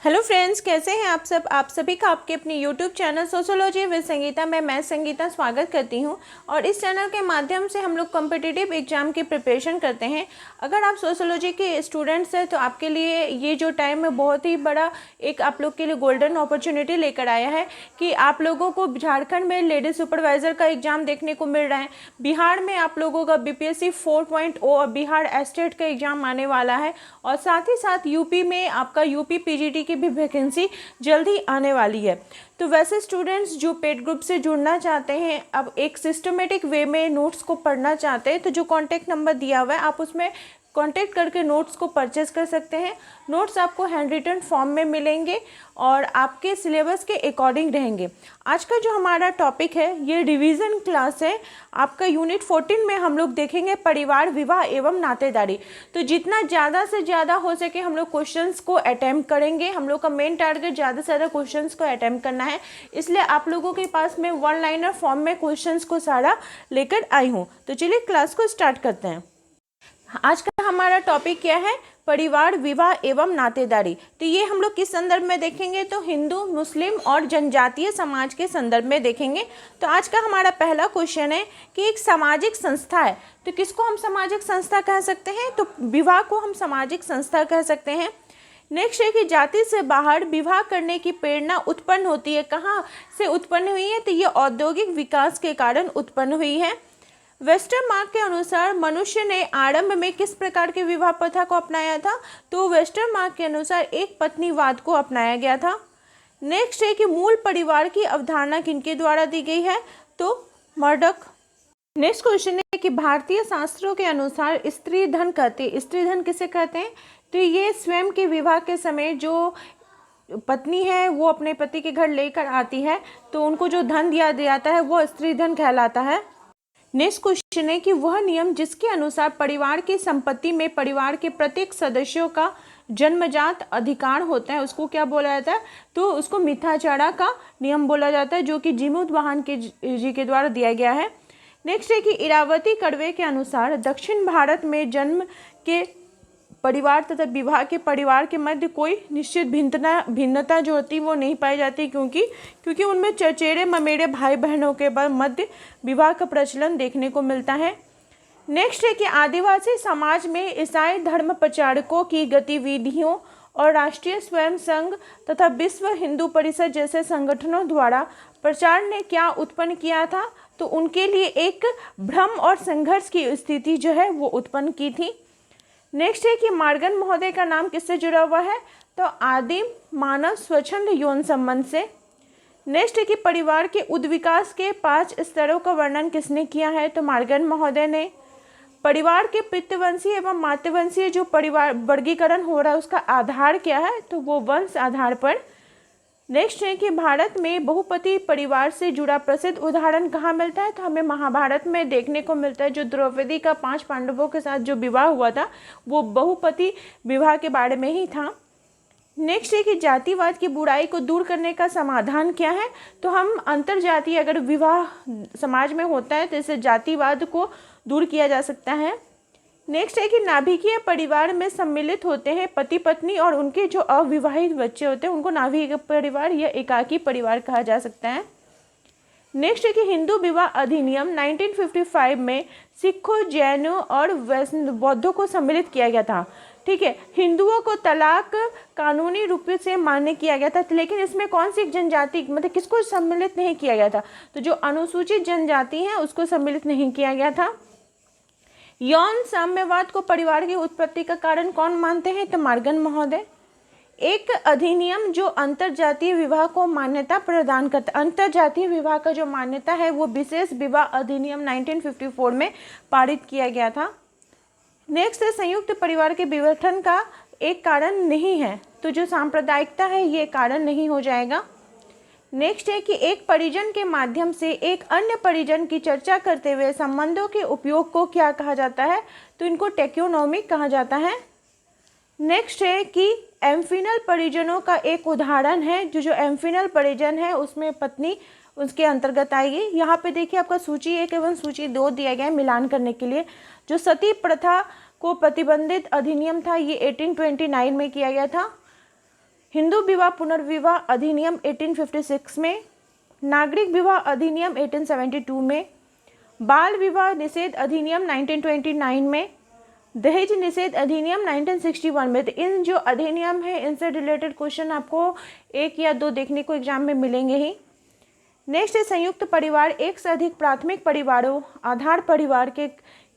Hello friends, कैसे हैं आप सब। आप सभी का आपके अपने YouTube channel sociology with Sangeeta में मैं संगीता स्वागत करती हूं। और इस चैनल के माध्यम से हम लोग कॉम्पिटिटिव एग्जाम की प्रिपरेशन करते हैं। अगर आप सोशियोलॉजी के स्टूडेंट्स हैं तो आपके लिए ये जो टाइम है बहुत ही बड़ा एक आप लोग के लिए गोल्डन अपॉर्चुनिटी लेकर आया है कि आप लोगों को झारखंड में लेडी सुपरवाइज़र का एग्ज़ाम देखने को मिल रहा है। बिहार में आप लोगों का BPSC 4.0 और बिहार एस्टेट का एग्ज़ाम आने वाला है। और साथ ही साथ यूपी में आपका यूपी PGT की भी वैकेंसी जल्दी आने वाली है। तो वैसे स्टूडेंट्स जो पेड ग्रुप से जुड़ना चाहते हैं, अब एक सिस्टमेटिक वे में नोट्स को पढ़ना चाहते हैं, तो जो कॉन्टैक्ट नंबर दिया हुआ है आप उसमें कांटेक्ट करके नोट्स को परचेस कर सकते हैं। नोट्स आपको हैंड रिटन फॉर्म में मिलेंगे और आपके सिलेबस के अकॉर्डिंग रहेंगे। आज का जो हमारा टॉपिक है ये रिवीजन क्लास है। आपका यूनिट 14 में हम लोग देखेंगे परिवार, विवाह एवं नातेदारी। तो जितना ज़्यादा से ज़्यादा हो सके हम लोग क्वेश्चंस को अटैम्प्ट करेंगे। हम लोग का मेन टारगेट ज़्यादा से ज़्यादा क्वेश्चंस को अटैम्प्ट करना है, इसलिए आप लोगों के पास में वन लाइनर फॉर्म में क्वेश्चंस को सारा लेकर आई हूँ। तो चलिए क्लास को स्टार्ट करते हैं। आज का हमारा टॉपिक क्या है? परिवार, विवाह एवं नातेदारी। तो ये हम लोग किस संदर्भ में देखेंगे? तो हिंदू, मुस्लिम और जनजातीय समाज के संदर्भ में देखेंगे। तो आज का हमारा पहला क्वेश्चन है कि एक सामाजिक संस्था है, तो किसको हम सामाजिक संस्था कह सकते हैं? तो विवाह को हम सामाजिक संस्था कह सकते हैं। नेक्स्ट है कि जाति से बाहर विवाह करने की प्रेरणा उत्पन्न होती है। कहाँ से उत्पन्न हुई है? तो ये औद्योगिक विकास के कारण उत्पन्न हुई है। वेस्टर्न मार्ग के अनुसार मनुष्य ने आरंभ में किस प्रकार के विवाह प्रथा को अपनाया था? तो वेस्टर्न मार्ग के अनुसार एक पत्नीवाद को अपनाया गया था। नेक्स्ट है कि मूल परिवार की अवधारणा किनके द्वारा दी गई है? तो मर्डॉक। नेक्स्ट क्वेश्चन है कि भारतीय शास्त्रों के अनुसार स्त्री धन स्त्री धन किसे कहते हैं? तो ये स्वयं के विवाह के समय जो पत्नी है वो अपने पति के घर लेकर आती है तो उनको जो धन दिया जाता है वो स्त्री धन कहलाता है। नेक्स्ट क्वेश्चन है कि वह नियम जिसके अनुसार परिवार की संपत्ति में परिवार के प्रत्येक सदस्यों का जन्मजात अधिकार होता है उसको क्या बोला जाता है? तो उसको मिथ्याचारा का नियम बोला जाता है, जो कि जीमूतवाहन जी के द्वारा दिया गया है। नेक्स्ट है कि इरावती कड़वे के अनुसार दक्षिण भारत में जन्म के परिवार तथा विवाह के परिवार के मध्य कोई निश्चित भिन्नता जो होती वो नहीं पाई जाती, क्योंकि उनमें चचेरे ममेरे भाई बहनों के मध्य विवाह का प्रचलन देखने को मिलता है। नेक्स्ट है कि आदिवासी समाज में ईसाई धर्म प्रचारकों की गतिविधियों और राष्ट्रीय स्वयं संघ तथा विश्व हिंदू परिषद जैसे संगठनों द्वारा प्रचार ने क्या उत्पन्न किया था? तो उनके लिए एक भ्रम और संघर्ष की स्थिति जो है वो उत्पन्न की थी। नेक्स्ट है कि मार्गन महोदय का नाम किससे जुड़ा हुआ है? तो आदिम मानव स्वच्छंद यौन संबंध से। नेक्स्ट है कि परिवार के उद्विकास के 5 स्तरों का वर्णन किसने किया है? तो मार्गन महोदय ने। परिवार के पितृवंशीय एवं मातृवंशीय जो परिवार वर्गीकरण हो रहा है उसका आधार क्या है? तो वो वंश आधार पर। नेक्स्ट है कि भारत में बहुपति परिवार से जुड़ा प्रसिद्ध उदाहरण कहाँ मिलता है? तो हमें महाभारत में देखने को मिलता है। जो द्रौपदी का 5 पांडवों के साथ जो विवाह हुआ था वो बहुपति विवाह के बारे में ही था। नेक्स्ट है कि जातिवाद की बुराई को दूर करने का समाधान क्या है? तो हम अंतरजातीय अगर विवाह समाज में होता है तो इससे जातिवाद को दूर किया जा सकता है। नेक्स्ट है कि नाभिकीय परिवार में सम्मिलित होते हैं पति पत्नी और उनके जो अविवाहित बच्चे होते हैं उनको नाभिकीय परिवार या एकाकी परिवार कहा जा सकता है। नेक्स्ट है कि हिंदू विवाह अधिनियम 1955 में सिखों, जैनों और बौद्धों को सम्मिलित किया गया था। ठीक है, हिंदुओं को तलाक कानूनी रूप से मान्य किया गया था, लेकिन इसमें कौन सी जनजाति मतलब किसको सम्मिलित नहीं किया गया था? तो जो अनुसूचित जनजाति है उसको सम्मिलित नहीं किया गया था। यौन साम्यवाद को परिवार की उत्पत्ति का कारण कौन मानते हैं? तो मार्गन महोदय। एक अधिनियम जो अंतरजातीय विवाह को मान्यता प्रदान करता है, अंतरजातीय विवाह का जो मान्यता है वो विशेष विवाह अधिनियम 1954 में पारित किया गया था। नेक्स्ट है संयुक्त परिवार के विघटन का एक कारण नहीं है, तो जो सांप्रदायिकता है ये कारण नहीं हो जाएगा। नेक्स्ट है कि एक परिजन के माध्यम से एक अन्य परिजन की चर्चा करते हुए संबंधों के उपयोग को क्या कहा जाता है? तो इनको टेक्योनॉमिक कहा जाता है। नेक्स्ट है कि एम्फिनल परिजनों का एक उदाहरण है, जो एम्फिनल परिजन है उसमें पत्नी उसके अंतर्गत आएगी। यहाँ पे देखिए आपका सूची 1 एवं सूची 2 दिया गया है मिलान करने के लिए। जो सती प्रथा को प्रतिबंधित अधिनियम था ये 1829 में किया गया था। हिंदू विवाह पुनर्विवाह अधिनियम 1856 में, नागरिक विवाह अधिनियम 1872 में, बाल विवाह निषेध अधिनियम 1929 में, दहेज निषेध अधिनियम 1961 में। तो इन जो अधिनियम है इनसे रिलेटेड क्वेश्चन आपको 1 या 2 देखने को एग्जाम में मिलेंगे ही। नेक्स्ट है संयुक्त परिवार, एक से अधिक प्राथमिक परिवारों, आधार परिवार के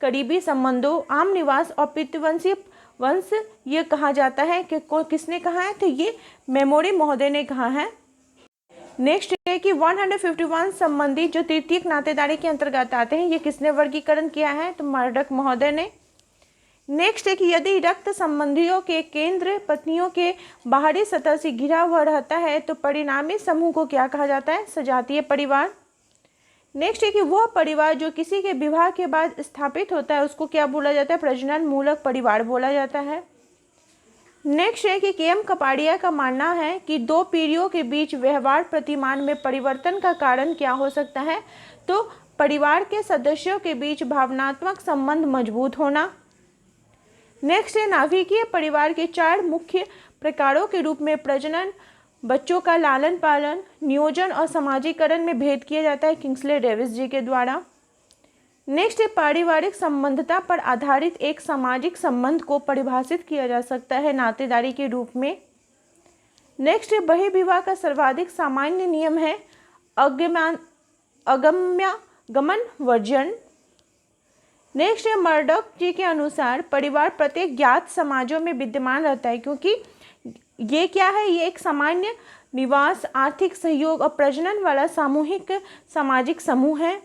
करीबी संबंधों, आम निवास और पितृवंशीय वंश ये कहा जाता है कि किसने कहा है, तो ये मेमोरी महोदय ने कहा है। नेक्स्ट है कि 151 संबंधी जो तृतीयक नातेदारी के अंतर्गत आते हैं, ये किसने वर्गीकरण किया है, तो मर्डॉक महोदय ने। नेक्स्ट है कि यदि रक्त संबंधियों के केंद्र पत्नियों के बाहरी सतह से घिरा हुआ रहता है तो परिणामी समूह को क्या कहा जाता है, सजातीय परिवार। नेक्स्ट है कि वह परिवार जो किसी के विवाह के बाद स्थापित होता है उसको क्या बोला जाता है, प्रजनन मूलक परिवार बोला जाता है। नेक्स्ट है कि के.एम. कपाड़िया का मानना है कि 2 पीढ़ियों के बीच व्यवहार प्रतिमान में परिवर्तन का कारण क्या हो सकता है, तो परिवार के सदस्यों के बीच भावनात्मक संबंध मजबूत होना। नेक्स्ट है नाभिकीय परिवार के 4 मुख्य प्रकारों के रूप में प्रजनन, बच्चों का लालन पालन, नियोजन और समाजीकरण में भेद किया जाता है किंग्सले डेविस जी के द्वारा। नेक्स्ट है पारिवारिक संबंधता पर आधारित एक सामाजिक संबंध को परिभाषित किया जा सकता है नातेदारी के रूप में। नेक्स्ट है बहिर्विवाह का सर्वाधिक सामान्य नियम है अगम्यागमन वर्जन। नेक्स्ट है मर्डॉक जी के अनुसार परिवार प्रत्येक ज्ञात समाजों में विद्यमान रहता है, क्योंकि ये क्या है, ये एक सामान्य निवास, आर्थिक सहयोग और प्रजनन वाला सामूहिक सामाजिक समूह है।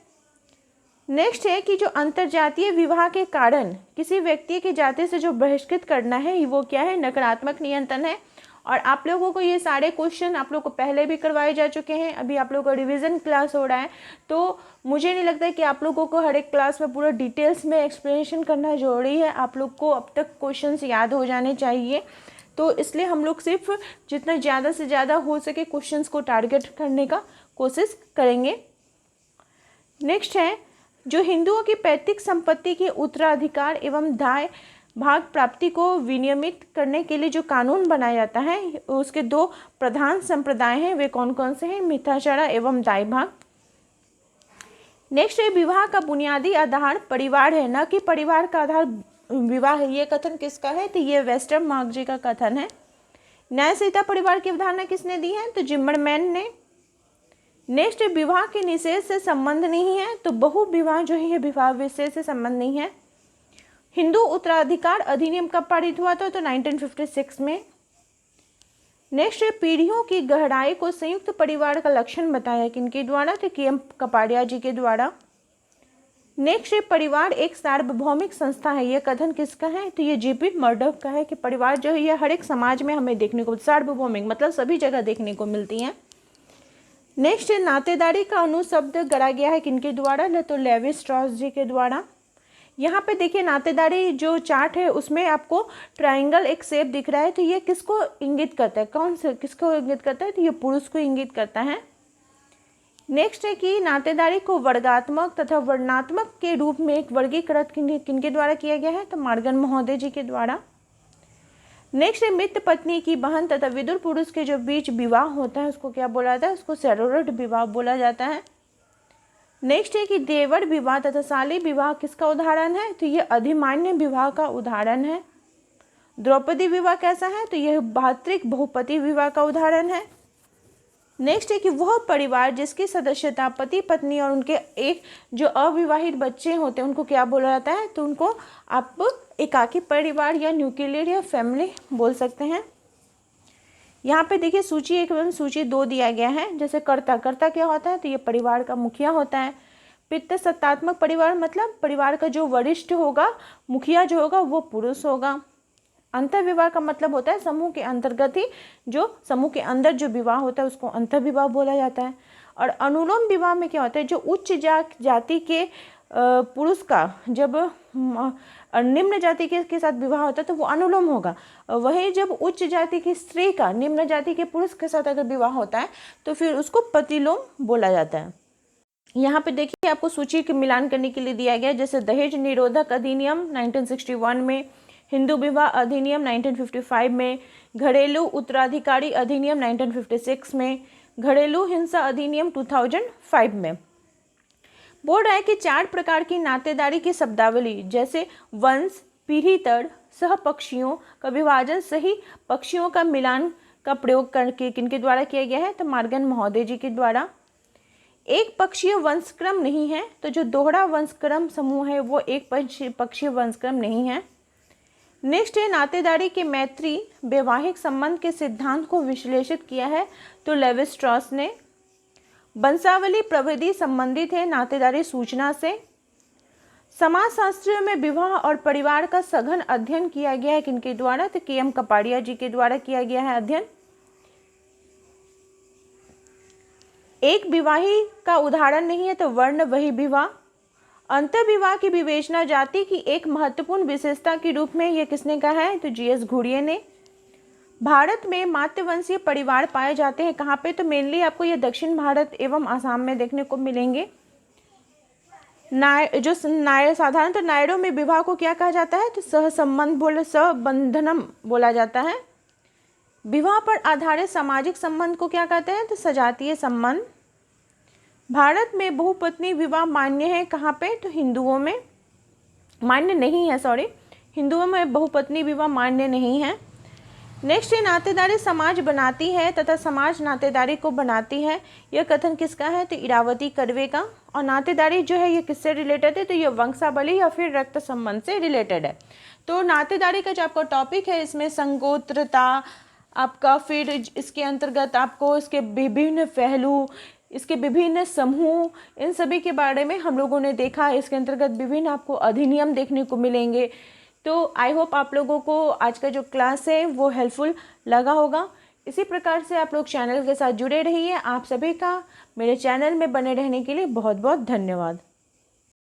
नेक्स्ट है कि जो अंतरजातीय विवाह के कारण किसी व्यक्ति की जाति से जो बहिष्कृत करना है वो क्या है, नकारात्मक नियंत्रण है। और आप लोगों को ये सारे क्वेश्चन आप लोग को पहले भी करवाए जा चुके हैं, अभी आप लोगों का रिवीजन क्लास हो रहा है, तो मुझे नहीं लगता कि आप लोगों को हर एक क्लास में पूरा डिटेल्स में एक्सप्लेनेशन करना जरूरी है। आप लोग को अब तक क्वेश्चंस याद हो जाने चाहिए, तो इसलिए हम लोग सिर्फ जितना ज़्यादा से ज़्यादा हो सके क्वेश्चंस को टारगेट करने का कोशिश करेंगे। नेक्स्ट है जो हिंदुओं की पैतृक संपत्ति के उत्तराधिकार एवं दाय भाग प्राप्ति को विनियमित करने के लिए जो कानून बनाया जाता है, उसके 2 प्रधान संप्रदाय हैं, वे कौन कौन से हैं, मिथ्याचार एवं दाय भाग। नेक्स्ट है विवाह का बुनियादी आधार परिवार है, न कि परिवार का आधार विवाह है। ये कथन किसका है, तो ये वेस्टरमार्क जी का कथन है। न्याय संहिता परिवार की अवधारणा किसने दी है, तो जिम्मरमैन ने। नेक्स्ट विवाह के निषेध से संबंध नहीं है, तो बहु विवाह जो है विवाह विषय से संबंध नहीं है। हिंदू उत्तराधिकार अधिनियम कब पारित हुआ था, तो 1956 में। नेक्स्ट पीढ़ियों की गहराई को संयुक्त परिवार का लक्षण बताया किनके द्वारा, तो के.एम. कपाड़िया जी के द्वारा। नेक्स्ट परिवार एक सार्वभौमिक संस्था है, यह कथन किसका है, तो ये जे.पी. मर्डॉक का है कि परिवार जो है यह हर एक समाज में हमें देखने को, सार्वभौमिक मतलब सभी जगह देखने को मिलती हैं। नेक्स्ट नातेदारी का अनुशब्द गढ़ा गया है किनके द्वारा, तो लेवी स्ट्रॉस जी के द्वारा। यहाँ पे देखिए नातेदारी जो चार्ट है उसमें आपको ट्रायंगल एक शेप दिख रहा है, तो ये किसको इंगित करता है, कौन से किसको इंगित करता है, तो ये पुरुष को इंगित करता है। नेक्स्ट है कि नातेदारी को वर्गात्मक तथा वर्णात्मक के रूप में एक वर्गीकृत किनके द्वारा किया गया है, तो मॉर्गन महोदय जी के द्वारा। नेक्स्ट है मित्र पत्नी की बहन तथा विदुर पुरुष के जो बीच विवाह होता है उसको क्या बोला जाता है, उसको सरोरट विवाह बोला जाता है। नेक्स्ट है कि देवर विवाह तथा साली विवाह किसका उदाहरण है, तो ये अधिमान्य विवाह का उदाहरण है। द्रौपदी विवाह कैसा है, तो यह भातृक बहुपति विवाह का उदाहरण है। नेक्स्ट है कि वह परिवार जिसकी सदस्यता पति पत्नी और उनके एक जो अविवाहित बच्चे होते हैं उनको क्या बोला जाता है, तो उनको आप एकाकी परिवार या न्यूक्लियर या फैमिली बोल सकते हैं। यहाँ पे देखिए सूची 1 एवं सूची 2 दिया गया है। जैसे कर्ता क्या होता है, तो ये परिवार का मुखिया होता है। पितृसत्तात्मक परिवार मतलब परिवार का जो वरिष्ठ होगा, मुखिया जो होगा वो पुरुष होगा। अंतर्विवाह का मतलब होता है समूह के अंतर्गत ही जो समूह के अंदर जो विवाह होता है उसको अंतर्विवाह बोला जाता है। और अनुलोम विवाह में क्या होता है, जो उच्च जाति के पुरुष का जब निम्न जाति के साथ विवाह होता है तो वो अनुलोम होगा। वही जब उच्च जाति की स्त्री का निम्न जाति के पुरुष के साथ अगर विवाह होता है तो फिर उसको प्रतिलोम बोला जाता है। यहाँ पे देखिए आपको सूची के मिलान करने के लिए दिया गया है, जैसे दहेज निरोधक अधिनियम 1961 में, हिंदू विवाह अधिनियम 1955 में, घरेलू उत्तराधिकारी अधिनियम 1956 में, घरेलू हिंसा अधिनियम 2005 में। बोल रहा है कि 4 प्रकार की नातेदारी की शब्दावली जैसे वंश, पीढ़ीतर, सहपक्षियों का विभाजन, सही पक्षियों का मिलान का प्रयोग करके किनके द्वारा किया गया है, तो मार्गन महोदय जी के द्वारा। एक पक्षीय वंशक्रम नहीं है, तो जो दोहरा वंशक्रम समूह है वो एक पक्षीय वंशक्रम नहीं है। नेक्स्ट है नातेदारी के मैत्री वैवाहिक संबंध के सिद्धांत को विश्लेषित किया है, तो लेवी स्ट्रॉस ने। वंशावली प्रविधि संबंधित है नातेदारी सूचना से। समाजशास्त्रियों में विवाह और परिवार का सघन अध्ययन किया गया है किनके द्वारा, तो के एम कपाड़िया जी के द्वारा किया गया है अध्ययन। एक विवाही का उदाहरण नहीं है, तो वर्ण वही विवाह। अंतर्विवाह की विवेचना जाति की एक महत्वपूर्ण विशेषता के रूप में यह किसने कहा है, तो जी एस घुरिये ने। भारत में मातृवंशीय परिवार पाए जाते हैं कहाँ पे, तो मेनली आपको ये दक्षिण भारत एवं आसाम में देखने को मिलेंगे। साधारणतः नायरों में विवाह को क्या कहा जाता है, तो सहबंधनम बोला जाता है। विवाह पर आधारित सामाजिक संबंध को क्या कहते हैं, तो सजातीय संबंध। भारत में बहुपत्नी विवाह मान्य है कहाँ पे, तो हिंदुओं में मान्य नहीं है, हिंदुओं में बहुपत्नी विवाह मान्य नहीं है। नेक्स्ट है नातेदारी समाज बनाती है तथा समाज नातेदारी को बनाती है। यह कथन किसका है, तो इरावती कर्वे का। और नातेदारी जो है ये किससे रिलेटेड है, तो ये वंशावली या फिर रक्त संबंध से रिलेटेड है। तो नातेदारी का जो आपका टॉपिक है इसमें संगोत्रता आपका, फिर इसके अंतर्गत आपको इसके विभिन्न पहलू, इसके विभिन्न समूह, इन सभी के बारे में हम लोगों ने देखा। इसके अंतर्गत विभिन्न आपको अधिनियम देखने को मिलेंगे। तो आई होप आप लोगों को आज का जो क्लास है वो हेल्पफुल लगा होगा। इसी प्रकार से आप लोग चैनल के साथ जुड़े रहिए। आप सभी का मेरे चैनल में बने रहने के लिए बहुत बहुत धन्यवाद।